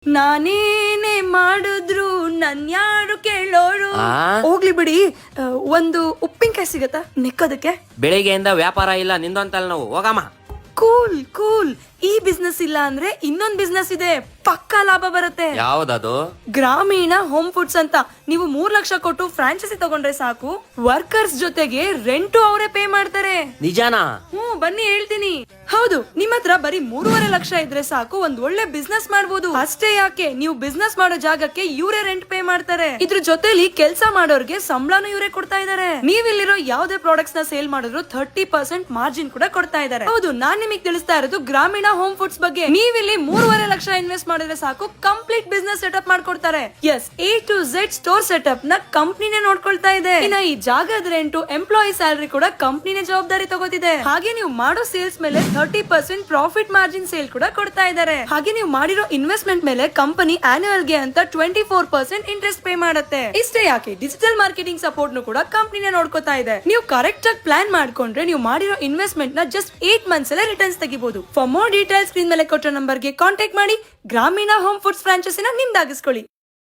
ನಾನೇನೇ ಮಾಡಿದ್ರು ನನ್ ಯಾರು ಕೇಳೋರು. ಹೋಗ್ಲಿ ಬಿಡಿ, ಒಂದು ಉಪ್ಪಿನಕಾಯಿ ಸಿಗತ್ತಾ ನೆಕ್ಕೋದಕ್ಕೆ? ಬೆಳಿಗ್ಗೆಯಿಂದ ವ್ಯಾಪಾರ ಇಲ್ಲ ನಿಂದೊಂತಲ್ಲ ನಾವು ಹೋಗಮ್ಮ. Cool cool. ಈ ಬಿಸ್ನೆಸ್ ಇಲ್ಲ ಅಂದ್ರೆ ಇನ್ನೊಂದ್ ಬಿಸ್ನೆಸ್ ಇದೆ, ಪಕ್ಕಾ ಲಾಭ ಬರುತ್ತೆ. ಯಾವ್ದದು? ಗ್ರಾಮೀಣ ಹೋಮ್ ಫುಡ್ಸ್ ಅಂತ. ನೀವು 3 ಲಕ್ಷ ಕೊಟ್ಟು ಫ್ರಾಂಚೈಸಿ ತಗೊಂಡ್ರೆ ಸಾಕು, ವರ್ಕರ್ಸ್ ಜೊತೆಗೆ ರೆಂಟು ಅವರೇ ಪೇ ಮಾಡ್ತಾರೆ. ನಿಜಾನಾ? ಬನ್ನಿ ಹೇಳ್ತೀನಿ. ಹೌದು, ನಿಮ್ ಹತ್ರ ಬರೀ 3.5 ಲಕ್ಷ ಇದ್ರೆ ಸಾಕು, ಒಂದ್ ಒಳ್ಳೆ ಬಿಸ್ನೆಸ್ ಮಾಡ್ಬೋದು. ಅಷ್ಟೇ ಯಾಕೆ, ನೀವು ಬಿಸ್ನೆಸ್ ಮಾಡೋ ಜಾಗಕ್ಕೆ ಇವರೇ ರೆಂಟ್ ಪೇ ಮಾಡ್ತಾರೆ. ಇದ್ರ ಜೊತೆಲಿ ಕೆಲ್ಸ ಮಾಡೋರ್ಗೆ ಸಂಬಳನೂ ಇವರೇ ಕೊಡ್ತಾ ಇದಾರೆ. ನೀವಿಲ್ಲಿರೋ ಯಾವ್ದೇ ಪ್ರಾಡಕ್ಟ್ಸ್ ನ ಸೇಲ್ ಮಾಡಿದ್ರು 30% ಮಾರ್ಜಿನ್ ಕೂಡ ಕೊಡ್ತಾ ಇದಾರೆ. ಹೌದು, ನಾನ್ ನಿಮಗೆ ತಿಳಿಸ್ತಾ ಇರೋದು ಗ್ರಾಮೀಣ ಹೋಮ್ ಫುಡ್ಸ್ ಬಗ್ಗೆ. ನೀವಿಲ್ಲಿ 3.5 ಲಕ್ಷ ಇನ್ವೆಸ್ಟ್ ಮಾಡಿದ್ರೆ ಸಾಕು, ಕಂಪ್ಲೀಟ್ ಬಿಸ್ನೆಸ್ ಸೆಟಪ್ ಮಾಡ್ಕೊಡ್ತಾರೆ. Yes, A to Z store setup ನ ಕಂಪ್ನಿನೇ ನೋಡ್ಕೊಳ್ತಾ ಇದೆ. ಇನ್ನ ಈ ಜಾಗದ ರೆಂಟು, ಎಂಪ್ಲಾಯಿ ಸ್ಯಾಲರಿ ಕೂಡ ಕಂಪ್ನಿನೇ ಜವಾಬ್ದಾರಿ ತಗೋತಿದೆ. ಹಾಗೆ ನೀವು ಮಾಡೋ ಸೇಲ್ಸ್ ಮೇಲೆ 30% ಪ್ರಾಫಿಟ್ ಮಾರ್ಜಿನ್ ಸೇಲ್ ಕೂಡ ಕೊಡ್ತಾ ಇದ್ದಾರೆ. ಹಾಗೆ ನೀವು ಮಾಡಿರೋ ಇನ್ವೆಸ್ಟ್ಮೆಂಟ್ ಮೇಲೆ ಕಂಪನಿ ಆನ್ಯುವಲ್ ಗೆ ಅಂತ 24% ಇಂಟ್ರೆಸ್ಟ್ ಪೇ ಮಾಡುತ್ತೆ. ಇಷ್ಟೇ ಯಾಕೆ, ಡಿಜಿಟಲ್ ಮಾರ್ಕೆಟಿಂಗ್ ಸಪೋರ್ಟ್ ಕೂಡ ಕಂಪನಿನೇ ನೋಡ್ಕೋತಾ ಇದೆ. ನೀವು ಕರೆಕ್ಟ್ ಆಗಿ ಪ್ಲಾನ್ ಮಾಡ್ಕೊಂಡ್ರೆ ನೀವು ಮಾಡಿರೋ ಇನ್ವೆಸ್ಟ್ಮೆಂಟ್ ನ ಜಸ್ಟ್ 8 ಮಂತ್ಸ್ ಅಲ್ಲೇ ರಿಟರ್ನ್ಸ್ ತೆಗಿಬಹುದು. ಫಾರ್ ಮೋರ್ ಡೀಟೇಲ್ಸ್ ಸ್ಕ್ರೀನ್ ಮೇಲೆ ಕೊಟ್ಟ ನಂಬರ್ಗೆ ಕಾಂಟ್ಯಾಕ್ಟ್ ಮಾಡಿ ಗ್ರಾಮೀಣ ಹೋಮ್ ಫುಡ್ಸ್ ಫ್ರಾಂಚೈಸಿನ ನಿಮ್ದಾಗಿಸ್ಕೊಳ್ಳಿ.